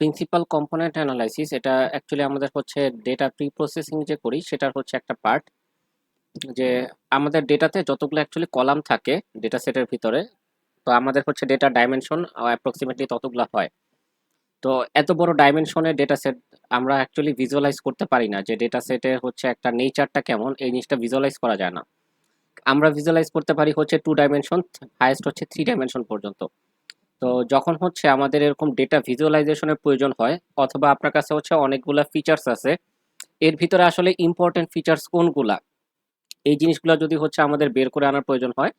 Principal component analysis এটা actually আমাদের হচ্ছে ডেটা প্রি প্রসেসিং যে করি সেটার হচ্ছে একটা পার্ট। যে আমাদের ডেটাতে যতগুলো অ্যাকচুয়ালি কলাম থাকে ডেটা সেটের ভিতরে, তো আমাদের হচ্ছে ডেটা ডাইমেনশন অ্যাপ্রক্সিমেটলি ততগুলো হয়। তো এত বড় ডাইমেনশনের ডেটা সেট আমরা অ্যাকচুয়ালি ভিজুয়ালাইজ করতে পারি না, যে ডেটা সেটের হচ্ছে একটা নেচারটা কেমন এই জিনিসটা ভিজুয়ালাইজ করা যায় না। আমরা ভিজুয়ালাইজ করতে পারি হচ্ছে 2 ডাইমেনশন, হাইয়েস্ট হচ্ছে 3 ডাইমেনশন পর্যন্ত। তো যখন হচ্ছে আমাদের এরকম ডেটা ভিজুয়ালাইজেশনের প্রয়োজন হয়, অথবা আপনার কাছে হচ্ছে অনেকগুলা ফিচার্স আছে, এর ভিতরে আসলে ইম্পর্টেন্ট ফিচার্স কোনগুলা, এই জিনিসগুলো যদি হচ্ছে আমাদের বের করে আনার প্রয়োজন হয়,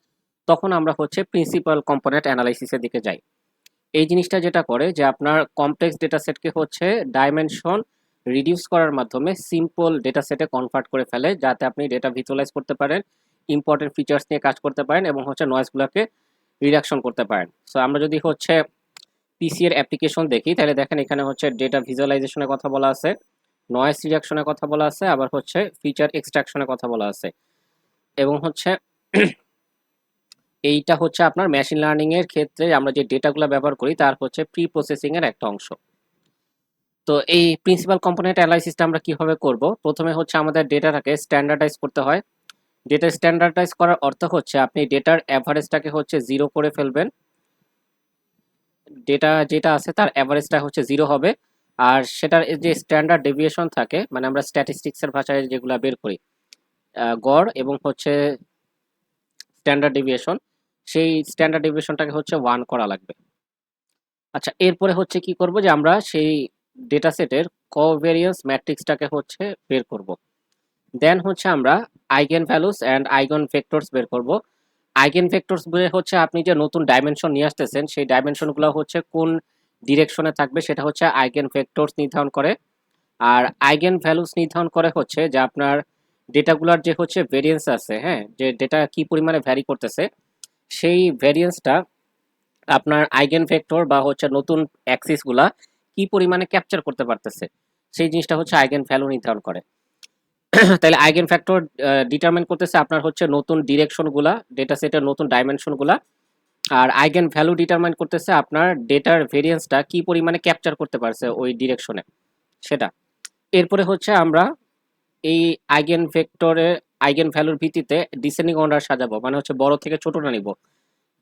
তখন আমরা হচ্ছে প্রিন্সিপাল কম্পোনেন্ট অ্যানালাইসিসের দিকে যাই। এই জিনিসটা যেটা করে যে আপনার কমপ্লেক্স ডেটা সেটকে হচ্ছে ডাইমেনশন রিডিউস করার মাধ্যমে সিম্পল ডেটা সেটে কনভার্ট করে ফেলে, যাতে আপনি ডেটা ভিজুয়ালাইজ করতে পারেন, ইম্পর্টেন্ট ফিচার্স নিয়ে কাজ করতে পারেন এবং হচ্ছে নয়েজগুলোকে রিডাকশন করতে পারেন। সো আমরা যদি হচ্ছে পিসি এর অ্যাপ্লিকেশন দেখি, তাহলে দেখেন এখানে হচ্ছে ডেটা ভিজুয়ালাইজেশনের কথা বলা আছে, নয়েজ রিডাকশনের কথা বলা আছে, আবার হচ্ছে ফিচার এক্সট্রাকশনের কথা বলা আছে। এবং হচ্ছে এইটা হচ্ছে আপনার মেশিন লার্নিং এর ক্ষেত্রে আমরা যে ডেটাগুলো ব্যবহার করি তার হচ্ছে প্রি প্রসেসিং এর একটা অংশ। তো এই প্রিন্সিপাল কম্পোনেন্ট অ্যানালাইসিসটা আমরা কিভাবে করব? প্রথমে হচ্ছে আমাদের ডেটাটাকে স্ট্যান্ডার্ডাইজ করতে হয়। ডেটা স্ট্যান্ডার্ডাইজ করার অর্থ হচ্ছে আপনি ডেটার অ্যাভারেজটাকে হচ্ছে জিরো করে ফেলবেন। ডেটা যেটা আছে তার অ্যাভারেজটা হচ্ছে জিরো হবে। আর সেটার যে স্ট্যান্ডার্ড ডেভিয়েশন থাকে, মানে আমরা স্ট্যাটিস্টিক্সের ভাষায় যেগুলো বের করি, গড় এবং হচ্ছে স্ট্যান্ডার্ড ডেভিয়েশন, সেই স্ট্যান্ডার্ড ডেভিয়েশনটাকে হচ্ছে 1 করা লাগবে। আচ্ছা, এরপরে হচ্ছে কি করব, যে আমরা সেই ডেটা সেটের কোভেরিয়েন্স ম্যাট্রিক্সটাকে হচ্ছে বের করব। দেন হচ্ছে আমরা eigen values and eigen vectors বের করব। আইগেন ভেক্টরস বলে হচ্ছে আপনি যে নতুন ডাইমেনশন নিয়ে আসতেছেন সেই ডাইমেনশনগুলো হচ্ছে কোন ডিরেকশনে থাকবে সেটা হচ্ছে আইগেন ভেক্টরস নির্ধারণ করে। আর আইগেন ভ্যালুস নির্ধারণ করে হচ্ছে যে আপনার ডেটাগুলোর যে হচ্ছে ভেরিয়েন্স আছে, হ্যাঁ, যে ডেটা কি পরিমাণে ভ্যারি করতেছে, সেই ভেরিয়েন্সটা আপনার আইগেন ভেক্টর বা হচ্ছে নতুন অ্যাক্সিসগুলা কি পরিমাণে ক্যাপচার করতে পারতেছে, সেই জিনিসটা হচ্ছে আইগেন ভ্যালু নির্ধারণ করে। তাহলে আইগেন ফ্যাক্টর ডিটারমিন করতেছে আপনার হচ্ছে নতুন ডিরেকশনগুলা, ডেটা সেটের নতুন ডাইমেনশনগুলা। আর আইগেন ভ্যালু ডিটারমাইন করতেছে আপনার ডেটার ভেরিয়েন্সটা কি পরিমাণে ক্যাপচার করতে পারছে ওই ডিরেকশনে, সেটা। এরপরে হচ্ছে আমরা এই আইগেন ভেক্টরে আইগেন ভ্যালুর ভিত্তিতে ডিসেন্ডিং অর্ডার সাজাবো, মানে হচ্ছে বড় থেকে ছোটটা নিব।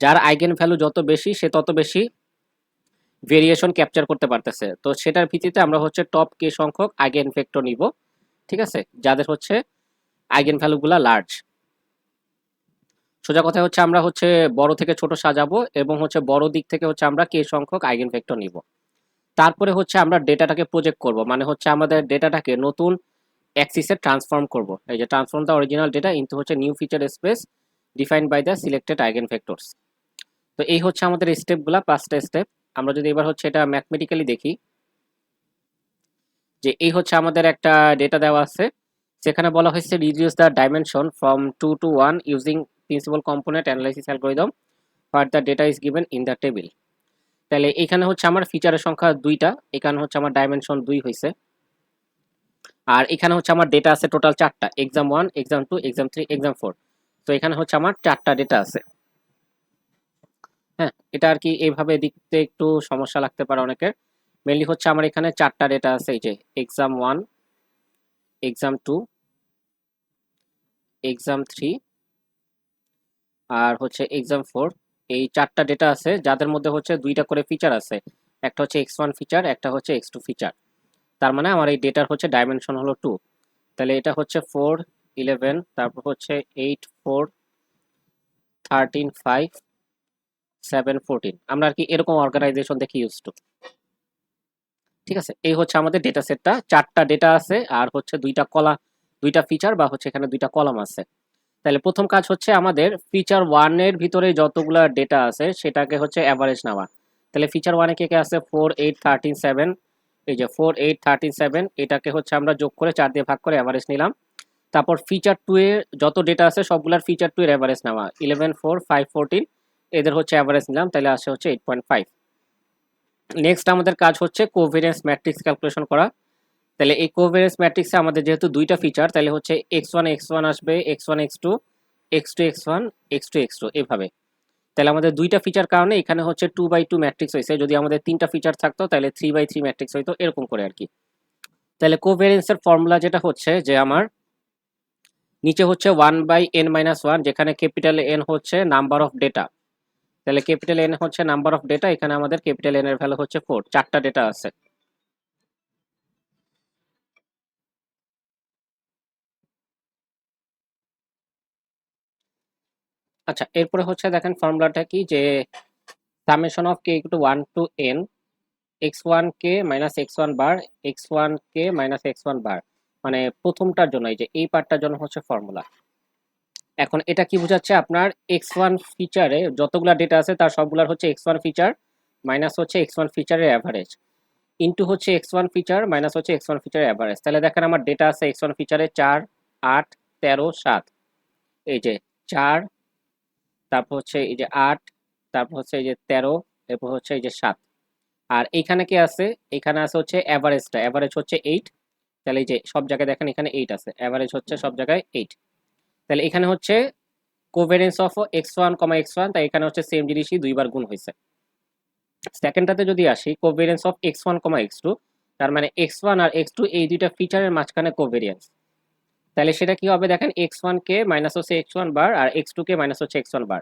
যার আইগেন ভ্যালু যত বেশি সে তত বেশি ভেরিয়েশন ক্যাপচার করতে পারতেছে, তো সেটার ভিত্তিতে আমরা হচ্ছে টপ কে সংখ্যক আইগেন ভেক্টর নিব, ঠিক আছে, যাদের হচ্ছে আইগেন ভ্যালুগুলা লার্জ। সোজা কথা হচ্ছে আমরা হচ্ছে বড় থেকে ছোট সাজাবো এবং হচ্ছে বড় দিক থেকে হচ্ছে আমরা কে সংখ্যক আইগেন ভেক্টর নিব। তারপরে হচ্ছে আমরা ডেটাটাকে প্রজেক্ট করব, মানে হচ্ছে আমাদের ডেটাটাকে নতুন অ্যাক্সিসে ট্রান্সফর্ম করব। এই যে transform the original data into হচ্ছে new feature space defined by the selected eigen vectors. তো এই হচ্ছে আমাদের স্টেপগুলা, 5টা স্টেপ। আমরা যদি এবার হচ্ছে এটা ম্যাথমেটিক্যালি দেখি, যে এই হচ্ছে আমাদের একটা ডেটা দেওয়া আছে, সেখানে বলা হয়েছে reduce the dimension from 2 to 1 using principal component analysis algorithm what the data is given in the table. তাহলে এখানে হচ্ছে আমার ফিচারের সংখ্যা 2টা, এখানে হচ্ছে আমার ডাইমেনশন 2 হয়েছে। আর এখানে হচ্ছে আমার ডেটা আছে টোটাল 4টা, এক্সাম 1, এক্সাম 2, এক্সাম 3, এক্সাম 4। তো এখানে হচ্ছে আমার 4টা ডেটা আছে। হ্যাঁ, এটা আর কি এইভাবে দেখতে একটু সমস্যা লাগতে পারে অনেকের। মেনলি হচ্ছে আমার এখানে 4টা ডেটা আছে, এই যে এক্সাম 1, এক্সাম 2, এক্সাম 3 আর হচ্ছে এক্সাম 4। এই 4টা ডেটা আছে, যাদের মধ্যে হচ্ছে 2টা করে ফিচার আছে, একটা হচ্ছে x1 ফিচার, একটা হচ্ছে x2 ফিচার। তার মানে আমার এই ডেটার হচ্ছে ডাইমেনশন হলো 2। তাহলে এটা হচ্ছে 4, 11, তারপর হচ্ছে 8, 4, 13, 5, 7, 14। আমরা আর কি এরকম অর্গানাইজেশন দেখে ইউজ টু। ঠিক আছে, এই হচ্ছে আমাদের ডেটা সেটটা, 4টা ডেটা আছে আর হচ্ছে 2টা ফিচার বা হচ্ছে এখানে 2টা কলাম আছে। তাহলে প্রথম কাজ হচ্ছে আমাদের ফিচার 1 এর ভিতরে যতগুলা ডেটা আছে সেটাকে হচ্ছে অ্যাভারেজ নেওয়া। তাহলে ফিচার 1 এ কে কে আছে 4, 8, 13, 7। এই যে 4, 8, 13, 7 এটাকে হচ্ছে আমরা যোগ করে 4 দিয়ে ভাগ করে অ্যাভারেজ নিলাম। তারপর ফিচার 2 এর যত ডেটা আছে সবগুলার ফিচার 2 এর অ্যাভারেজ নেওয়া, 11, 4, 5, 14 এদের হচ্ছে অ্যাভারেজ নিলাম, তাহলে আসে হচ্ছে 8.5। নেক্সট আমাদের কাজ হচ্ছে কোভেরিয়েন্স ম্যাট্রিক্স ক্যালকুলেশন করা। তাহলে এই কোভেরিয়েন্স ম্যাট্রিক্সে আমাদের যেহেতু 2টা ফিচার, তাহলে হচ্ছে x1 x1 আসবে, x1 x2, x2 x1, x2 x2 এভাবে। তাহলে আমাদের দুইটা ফিচার কারণে এখানে হচ্ছে 2/2 ম্যাট্রিক্স হয়েছে, যদি আমাদের তিনটা ফিচার থাকতো তাহলে 3/3 ম্যাট্রিক্স হইতো, এরকম করে আর কি। তাহলে কোভেরিয়েন্সের ফর্মুলা যেটা হচ্ছে যে আমার নিচে হচ্ছে 1/n-1, যেখানে ক্যাপিটাল এন হচ্ছে নাম্বার অফ ডেটা। তাহলে ক্যাপিটাল এন হচ্ছে নাম্বার অফ ডেটা, এখানে আমাদের ক্যাপিটাল এন এর ভ্যালু হচ্ছে 4, চারটা ডেটা আছে। আচ্ছা, এরপরে হচ্ছে দেখেন ফর্মুলাটা কি, যে summation of k equal to 1 to n x1k minus x1 bar x1k minus x1 bar, মানে প্রথমটার জন্য এই যে এই পার্টটার জন্য হচ্ছে ফর্মুলা। এখন এটা কি বোঝাচ্ছে, আপনার x1 ফিচারে যতগুলা ডেটা আছে তার সবগুলার হচ্ছে x1 ফিচার মাইনাস হচ্ছে x1 ফিচারের অ্যাভারেজ ইনটু হচ্ছে x1 ফিচার মাইনাস হচ্ছে x1 ফিচারের অ্যাভারেজ। তাহলে দেখেন আমার ডেটা আছে x1 ফিচারে 4, 8, 13, 7, এই যে 4, তারপর হচ্ছে এই যে 8, তারপর হচ্ছে এই যে 13, এরপর হচ্ছে এই যে 7। আর এইখানে কি আছে, এখানে আছে হচ্ছে অ্যাভারেজটা, অ্যাভারেজ হচ্ছে 8। তাহলে এই যে সব জায়গায় দেখেন এখানে 8 আছে, অ্যাভারেজ হচ্ছে সব জায়গায় 8। তাহলে এখানে হচ্ছে কোভেরিয়েন্স অফ x1, x1, তাই এখানে হচ্ছে সেম জিনিসই দুইবার গুণ হয়েছে। সেকেন্ডটাতে যদি আসি, কোভেরিয়েন্স অফ x1, x2, তার মানে x1 আর x2 এই দুইটা ফিচারের মাঝখানে কোভেরিয়েন্স। তাহলে সেটা কি হবে দেখেন, x1 কে মাইনাস হচ্ছে x1 বার আর x2 কে মাইনাস হচ্ছে x1 বার।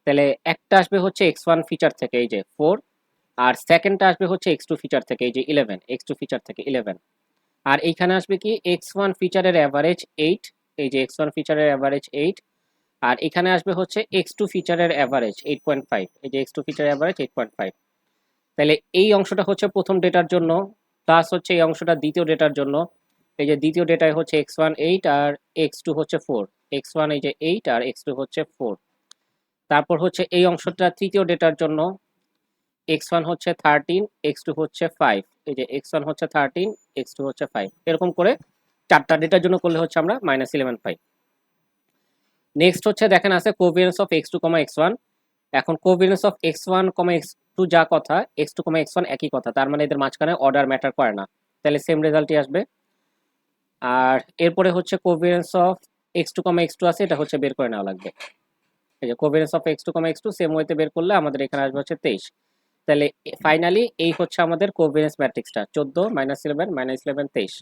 তাহলে একটা আসবে হচ্ছে x1 ফিচার থেকে এই যে 4, আর সেকেন্ডটা আসবে হচ্ছে x2 ফিচার থেকে এই যে 11, x2 ফিচার থেকে 11। আর এইখানে আসবে কি x1 ফিচারের অ্যাভারেজ 8, এই যে x1 ফিচারের অ্যাভারেজ 8। আর এখানে আসবে হচ্ছে x2 ফিচারের অ্যাভারেজ 8.5, এই যে x2 ফিচারের অ্যাভারেজ 8.5। তাহলে এই অংশটা হচ্ছে প্রথম ডেটার জন্য, প্লাস হচ্ছে এই অংশটা দ্বিতীয় ডেটার জন্য। এই যে দ্বিতীয় ডেটায় হচ্ছে x1 8 আর x2 হচ্ছে 4, x1 এই যে 8 আর x2 হচ্ছে 4। তারপর হচ্ছে এই অংশটা তৃতীয় ডেটার জন্য, x1 হচ্ছে 13, x2 হচ্ছে 5, এই যে x1 হচ্ছে 13, x2 হচ্ছে 5, এরকম করে চারটা ডেটার জন্য করলে হচ্ছে আমরা -11 পাই। নেক্সট হচ্ছে দেখেন আছে কোভিয়ারেন্স অফ x2, x1। এখন কোভিয়ারেন্স অফ x1, x2 যা কথা, x2, x1 একই কথা, তার মানে এদের মাঝখানে অর্ডার ম্যাটার করে না, তাহলে সেম রেজাল্টই আসবে। আর এরপরে হচ্ছে কোভিয়ারেন্স অফ x2, x2 আছে, এটা হচ্ছে বের করে নেওয়া লাগবে। এই যে কোভিয়ারেন্স অফ x2, x2 সেম ওয়েতে বের করলে আমাদের এখানে আসবে হচ্ছে 23। তাহলে ফাইনালি এই হচ্ছে আমাদের কোভিয়ারেন্স ম্যাট্রিক্সটা 14, -11, -11, 23।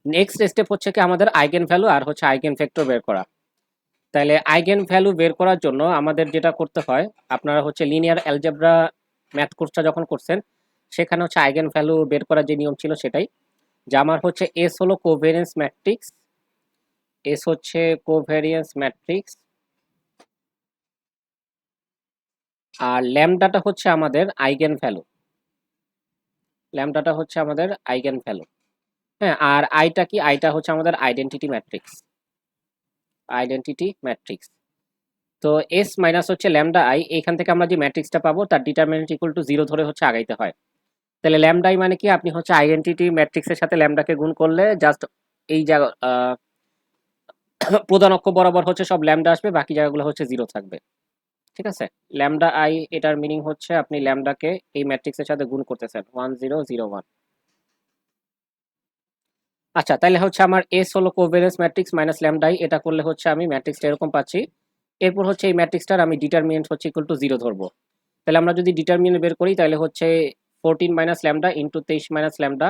নেক্সট স্টেপ হচ্ছে কি আমাদের আইগেন ভ্যালু আর হচ্ছে আইগেন ভেক্টর বের করা। তাহলে আইগেন ভ্যালু বের করার জন্য আমাদের যেটা করতে হয়, আপনারা হচ্ছে লিনিয়ার অ্যালজেব্রা ম্যাথ কোর্সটা যখন করছেন সেখানে হচ্ছে আইগেন ভ্যালু বের করার যে নিয়ম ছিল সেটাই, যে আমার হচ্ছে এস হলো কোভেরিয়েন্স ম্যাট্রিক্স, এস হচ্ছে কোভেরিয়েন্স ম্যাট্রিক্স, আর ল্যামডাটা হচ্ছে আমাদের আইগেন ভ্যালু, ল্যামডাটা হচ্ছে আমাদের আইগেন ভ্যালু। হ্যাঁ, আর আইটা কি, আইটা হচ্ছে আমাদের আইডেন্টিটি ম্যাট্রিক্স, আইডেন্টিটি ম্যাট্রিক্স। তো এস মাইনাস হচ্ছে ল্যামডা আই, এখান থেকে আমরা যে ম্যাট্রিক্সটা পাবো তার ডিটারমিনেন্ট ইকুয়াল টু 0 ধরে হচ্ছে আগাইতে হয়। তাহলে ল্যামডা আই মানে কি, আপনি হচ্ছে আইডেন্টিটি ম্যাট্রিক্সের সাথে ল্যামডাকে গুণ করলে জাস্ট এই জায়গা প্রধান অক্ষ বরাবর হচ্ছে সব ল্যামডা আসবে, বাকি জায়গাগুলো হচ্ছে 0 থাকবে। ঠিক আছে, ল্যামডা আই এটার মিনিং হচ্ছে আপনি ল্যামডাকে এই ম্যাট্রিক্সের সাথে গুণ করতেছেন 1 0 0 1। আচ্ছা, তাহলে হচ্ছে আমার এস হলো covariance matrix minus lambda I, এটা করলে হচ্ছে আমি ম্যাট্রিক্সটা এরকম পাচ্ছি। এরপর হচ্ছে এই ম্যাট্রিক্সটার আমি ডিটারমিনেন্ট হচ্ছে ইকুয়াল টু 0 ধরবো। তাহলে আমরা যদি ডিটারমিনেন্ট বের করি তাহলে হচ্ছে 14 minus lambda into 23 minus lambda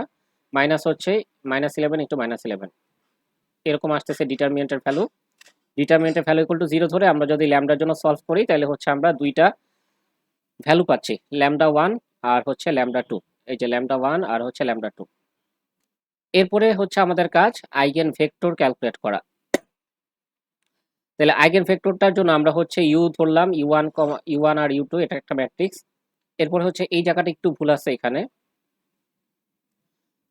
minus হচ্ছে -11 ইন্টু -11, এরকম আসতেছে ডিটারমিনেন্টের ভ্যালু। ডিটারমিনেন্টের ভ্যালু ইকুয়াল টু 0 ধরে আমরা যদি ল্যামডার জন্য সলভ করি তাহলে হচ্ছে আমরা দুইটা ভ্যালু পাচ্ছি, ল্যামডা 1 আর হচ্ছে ল্যামডা 2, এই যে ল্যামডা 1 আর হচ্ছে ল্যামডা 2। এরপরে হচ্ছে আমাদের কাজ আইগেন ভেক্টর ক্যালকুলেট করা। তাহলে আইগেন ভেক্টরটার জন্য আমরা হচ্ছে ইউ ধরলাম, ইউ1 আর ইউ2, এটা একটা ম্যাট্রিক্স। এরপর হচ্ছে এই জায়গাটা একটু ভুল আছে, এখানে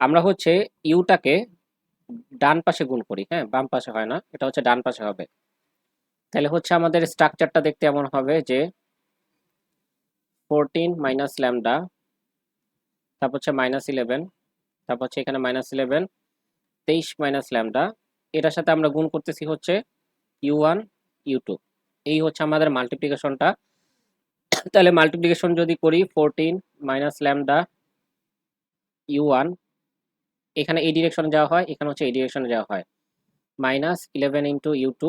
আমরা হচ্ছে ইউটাকে ডান পাশে গুণ করি, হ্যাঁ বাম পাশে হয় না, এটা হচ্ছে ডান পাশে হবে। তাহলে হচ্ছে আমাদের স্ট্রাকচারটা দেখতে এমন হবে যে 14 মাইনাস ল্যামডা, তারপর হচ্ছে -11, তারপর হচ্ছে এখানে -11, 23 মাইনাস ল্যামডা, এটার সাথে আমরা গুণ করতেছি হচ্ছে ইউ1 ইউ2, এই হচ্ছে আমাদের মাল্টিপ্লিকেশনটা। তাহলে মাল্টিপ্লিকেশন যদি করি 14 মাইনাস ল্যামডা ইউ1, এখানে এই ডিরেকশনে যাওয়া হয়, এখানে হচ্ছে এই ডিরেকশনে যাওয়া হয়, -11 ইন্টু ইউ2।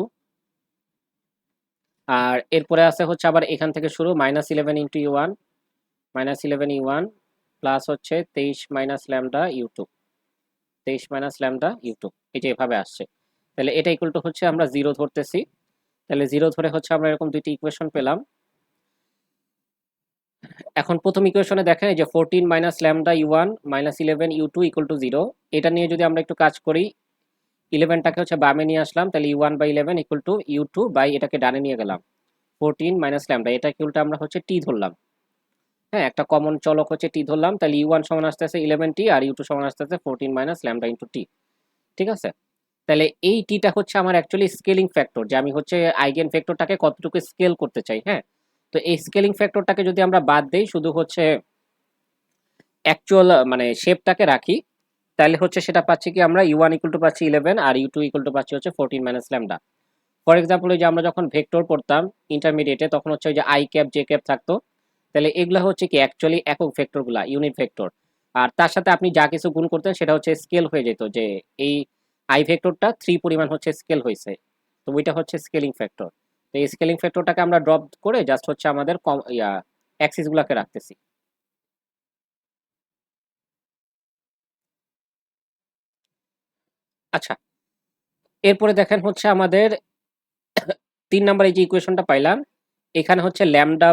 আর এরপরে আছে হচ্ছে আবার এখান থেকে শুরু -11 ইন্টু ইউ1 -11 ইউ1 প্লাস হচ্ছে 23 মাইনাস ল্যামডা ইউ2 23 মাইনাস ল্যামডা ইউ2, এই যে এভাবে আসছে। তাহলে এটা ইকুয়াল টু হচ্ছে আমরা 0 ধরতেছি। তাহলে 0 ধরে হচ্ছে আমরা এরকম দুইটি ইকুয়েশন পেলাম। এখন প্রথম ইকুয়েশনে দেখেন এই যে 14 মাইনাস ল্যামডা ইউ1 -11 ইউ2 ইকুয়াল টু 0, এটা নিয়ে যদি আমরা একটু কাজ করি, 11টাকে হচ্ছে বামে নিয়ে আসলাম, তাহলে u1/11 equal to u2 by এটাকে ডানে নিয়ে গেলাম 14 মাইনাস ল্যামডা, এটা কি উল্টা আমরা হচ্ছে টি ধরলাম। হ্যাঁ, একটা কমন চলক হচ্ছে টি ধরলাম, তাহলে u1 সমান আসতেছে 11t আর u2 সমান আসতেছে 14 মাইনাস ল্যামডা ইন্টু টি। ঠিক আছে, তাহলে এই টিটা হচ্ছে আমার অ্যাকচুয়ালি স্কেলিং ফ্যাক্টর, যে আমি হচ্ছে আইগেন ফ্যাক্টরটাকে কতটুকু স্কেল করতে চাই। হ্যাঁ, তো এই স্কেলিং ফ্যাক্টরটাকে যদি আমরা বাদ দেই, শুধু হচ্ছে অ্যাকচুয়াল মানে শেপটাকে রাখি, তাহলে হচ্ছে সেটা পাচ্ছি কি আমরা u1 ইকুয়াল টু পাচ্ছি 11 আর u2 ইকুয়াল টু পাচ্ছি হচ্ছে 14 মাইনাস ল্যামডা। ফর এক্সাম্পল এই যে আমরা যখন ভেক্টর পড়তাম ইন্টারমিডিয়েটে, তখন হচ্ছে ওই যে আই ক্যাপ জে ক্যাপ থাকতো, তাহলে এগুলো হচ্ছে কি অ্যাকচুয়ালি একক ভেক্টরগুলা, ইউনিট ভেক্টর। আর তার সাথে আপনি যা কিছু গুণ করতেন সেটা হচ্ছে স্কেল হয়ে যেত, যে এই আই ভেক্টরটা 3 পরিমাণ হচ্ছে স্কেল হয়েছে, তো ওইটা হচ্ছে স্কেলিং ফ্যাক্টর। তো এই স্কেলিং ফ্যাক্টরটাকে আমরা ড্রপ করে জাস্ট হচ্ছে আমাদের অ্যাক্সিস গুলাকে রাখতেছি। আচ্ছা, এরপরে দেখেন হচ্ছে আমাদের 3 নাম্বার এই যে ইকুয়েশনটা পাইলাম, এখানে হচ্ছে ল্যামডা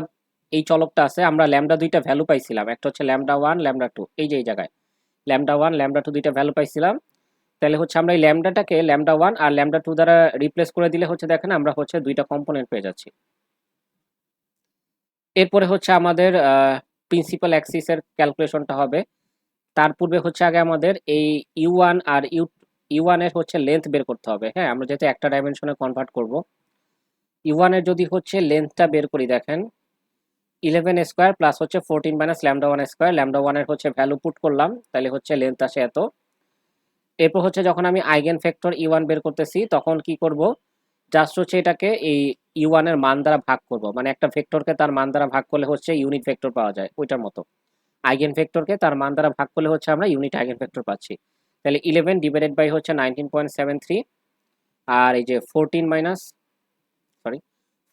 এই চলকটা আছে, আমরা ল্যামডা দুইটা ভ্যালু পাইছিলাম, একটা হচ্ছে ল্যামডা 1 ল্যামডা 2, এই যে এই জায়গায় ল্যামডা 1 ল্যামডা 2 দুইটা ভ্যালু পাইছিলাম। তাহলে হচ্ছে আমরা এই ল্যামডাটাকে ল্যামডা 1 আর ল্যামডা 2 দ্বারা রিপ্লেস করে দিলে হচ্ছে দেখেন আমরা হচ্ছে দুইটা কম্পোনেন্ট পেয়ে যাচ্ছি। এরপরে হচ্ছে আমাদের প্রিন্সিপাল অ্যাক্সিসের ক্যালকুলেশনটা হবে। তার পূর্বে হচ্ছে আগে আমাদের এই ইউ1 আর ইউ1 এর হচ্ছে লেন্থ বের করতে হবে। হ্যাঁ, আমরা যেহেতু একটা ডাইমেনশনে কনভার্ট করব, ইউ1 এর যদি হচ্ছে লেন্থটা বের করি, দেখেন 11 স্কোয়ার প্লাস হচ্ছে 14 মাইনাস ল্যামডা 1 স্কোয়ার, ল্যামডা 1 এর হচ্ছে ভ্যালু পুট করলাম, তাহলে হচ্ছে লেন্থ আসে এত। এরপর হচ্ছে যখন আমি আইগেন ফ্যাক্টর ইউ1 বের করতেছি, তখন কি করব, জাস্ট হচ্ছে এটাকে এই ইউ1 এর মান দ্বারা ভাগ করব, মানে একটা ভেক্টরকে তার মান দ্বারা ভাগ করলে হচ্ছে ইউনিট ভেক্টর পাওয়া যায়, ওইটার মতো আইগেন ভেক্টরকে তার মান দ্বারা ভাগ করলে হচ্ছে আমরা ইউনিট আইগেন ভেক্টর পাচ্ছি। তাহলে 11 ডিভাইডেড বাই হচ্ছে 19.73, আর এই যে 14 minus sorry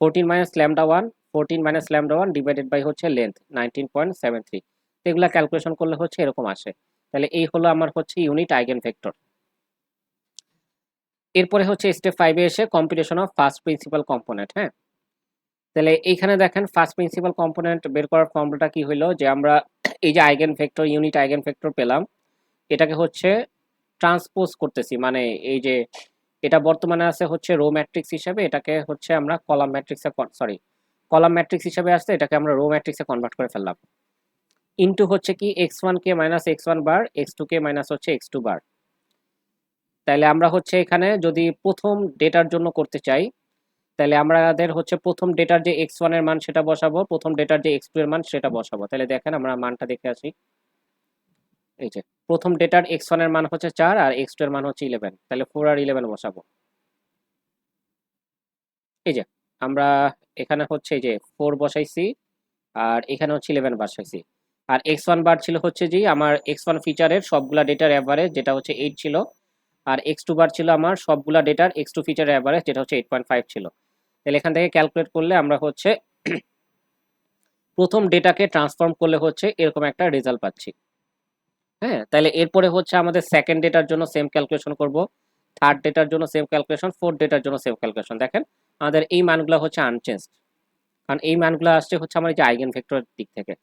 14 minus lambda 1 14 minus lambda 1 divided by হচ্ছে লেন্থ 19.73, এগুলা ক্যালকুলেশন করলে হচ্ছে এরকম আসে। তাহলে এই হলো আমার হচ্ছে ইউনিট আইগেন ভেক্টর। এরপরে হচ্ছে স্টেপ 5 এ এসে computation of first principal component. হ্যাঁ, তাহলে এইখানে দেখেন ফার্স্ট প্রিন্সিপাল কম্পোনেন্ট বের করার ফর্মুলাটা কি হলো, যে আমরা এই যে eigen vector unit eigen vector পেলাম, এটাকে হচ্ছে ট্রান্সপোজ করতেছি, মানে এই যে এটা বর্তমানে আছে হচ্ছে রো ম্যাট্রিক্স হিসেবে, এটাকে হচ্ছে আমরা কলাম ম্যাট্রিক্সে কলাম ম্যাট্রিক্স হিসেবে আসছে, এটাকে আমরা রো ম্যাট্রিক্সে কনভার্ট করে ফেললাম। ইনটু হচ্ছে কি x1 কে মাইনাস x1 বার, x2 কে মাইনাস হচ্ছে x2 বার। তাহলে আমরা হচ্ছে এখানে যদি প্রথম ডেটার জন্য করতে চাই, তাহলে আমাদের হচ্ছে প্রথম ডেটার যে x1 এর মান সেটা বসাবো, প্রথম ডেটার যে x2 এর মান সেটা বসাবো। তাহলে দেখেন আমরা মানটা দেখে আসি, এই যে প্রথম ডেটার x1 এর মান হচ্ছে 4 আর x2 এর মান হচ্ছে 11, তাহলে 4 আর 11 বসাবো। এই যে আমরা এখানে হচ্ছে এই যে 4 বসাইছি আর এখানে হচ্ছে 11 বসাইছি। আর x1 বার ছিল হচ্ছে যে আমার x1 ফিচারের সবগুলা ডেটার এভারেজ, যেটা হচ্ছে 8 ছিল, আর x2 বার ছিল আমার সবগুলা ডেটার x2 ফিচারের এভারেজ, যেটা হচ্ছে 8.5 ছিল। তাহলে এখান থেকে ক্যালকুলেট করলে আমরা হচ্ছে প্রথম ডেটাকে ট্রান্সফর্ম করলে হচ্ছে এরকম একটা রেজাল্ট পাচ্ছি। হ্যাঁ, তাহলে এরপরে হচ্ছে আমাদের সেকেন্ড ডেটার জন্য সেম ক্যালকুলেশন করব, থার্ড ডেটার জন্য সেম ক্যালকুলেশন, ফোর্থ ডেটার জন্য সেম ক্যালকুলেশন। দেখেন আমাদের এই মানগুলো হচ্ছে আনচেঞ্জড, কারণ এই মানগুলো আসছে হচ্ছে আমার এই যে আইগেন ভেক্টরের দিক থেকে।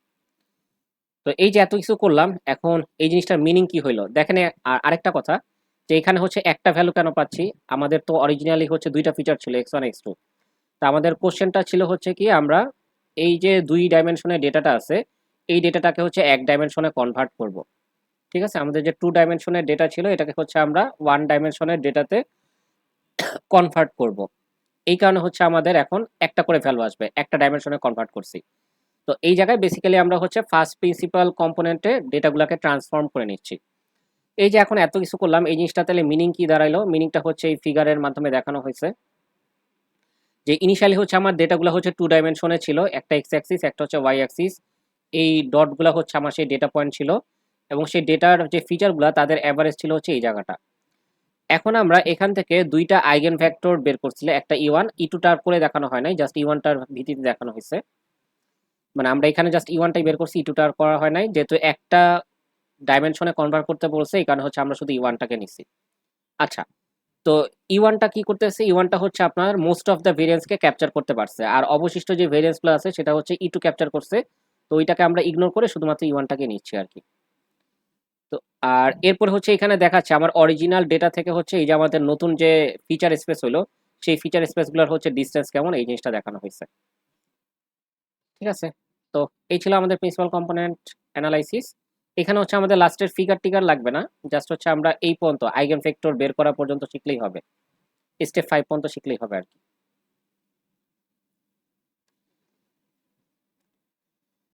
তো এই যে এত কিছু করলাম, এখন এই জিনিসটার মিনিং কি হইলো দেখেন। আরেকটা কথা, যে এখানে হচ্ছে একটা ভ্যালু কেন পাচ্ছি, আমাদের তো অরিজিনালি হচ্ছে দুইটা ফিচার ছিল x1 x2। তা আমাদের কোশ্চেনটা ছিল হচ্ছে কি আমরা এই যে 2 ডাইমেনশনের ডেটাটা আছে, এই ডেটাটাকে হচ্ছে 1 ডাইমেনশনে কনভার্ট করব। ঠিক আছে, আমাদের যে 2 ডাইমেনশনের ডেটা ছিল এটাকে হচ্ছে আমরা 1 ডাইমেনশনের ডেটাতে কনভার্ট করব। এই কারণে হচ্ছে আমাদের এখন একটা করে ভ্যালু আসবে, একটা ডাইমেনশনে কনভার্ট করছি। তো এই জায়গায় বেসিক্যালি আমরা হচ্ছে ফার্স্ট প্রিন্সিপাল কম্পোনেন্টে ডেটাগুলোকে ট্রান্সফর্ম করে নিচ্ছি। এই যে এখন এত কিছু করলাম, এই জিনিসটা তাহলে মিনিং কি দাঁড়াইলো, মিনিংটা হচ্ছে এই ফিগারের মাধ্যমে দেখানো হয়েছে, যে ইনিশিয়ালি হচ্ছে আমার ডেটাগুলো হচ্ছে 2 ডাইমেনশনে ছিল, একটা এক্স অ্যাক্সিস একটা হচ্ছে ওয়াই অ্যাক্সিস। এই ডটগুলো হচ্ছে আমার সেই ডেটা পয়েন্ট ছিল, এবং সেই ডেটার যে ফিচারগুলো তাদের অ্যাভারেজ ছিল হচ্ছে এই জায়গাটা। এখন আমরা এখান থেকে দুইটা আইগেন ভেক্টর বের করছিল, একটা ই1 ই2টার করে দেখানো হয় নাই, জাস্ট ই1টার ভিত্তিতে দেখানো হয়েছে। মানে আমরা এখানে জাস্ট ই1টাই বের করছি, ই2টার করা হয় নাই, যেহেতু একটা ডাইমেনশনে কনভার্ট করতে বলছে এই কারণে হচ্ছে আমরা শুধু ই1টাকে নিছি। আচ্ছা, তো ই1টা কি করতেছে, ই1টা হচ্ছে আপনার মোস্ট অফ দ্য ভেরিয়েন্সকে ক্যাপচার করতে পারছে, আর অবশিষ্ট যে ভেরিয়েন্সগুলো আছে সেটা হচ্ছে ই2 ক্যাপচার করছে। তো ওইটাকে আমরা ইগনোর করে শুধুমাত্র ই1টাকে নিচ্ছি আর কি। তো আর এরপর হচ্ছে এখানে দেখাচ্ছে আমার অরিজিনাল ডেটা থেকে হচ্ছে এই যে আমাদের নতুন যে ফিচার স্পেস হলো সেই ফিচার স্পেসগুলোর হচ্ছে ডিসটেন্স কেমন এই জিনিসটা দেখানো হয়েছে। ঠিক আছে, তো এই ছিল আমাদের প্রিন্সিপাল কম্পোনেন্ট অ্যানালাইসিস। এখানে হচ্ছে আমাদের লাস্টের ফিগার টিগার লাগবে না, জাস্ট হচ্ছে আমরা এই পর্যন্ত আইগেন ভেক্টর বের করা পর্যন্ত শিখলেই হবে, স্টেপ 5 পর্যন্ত শিখলেই হবে আর কি।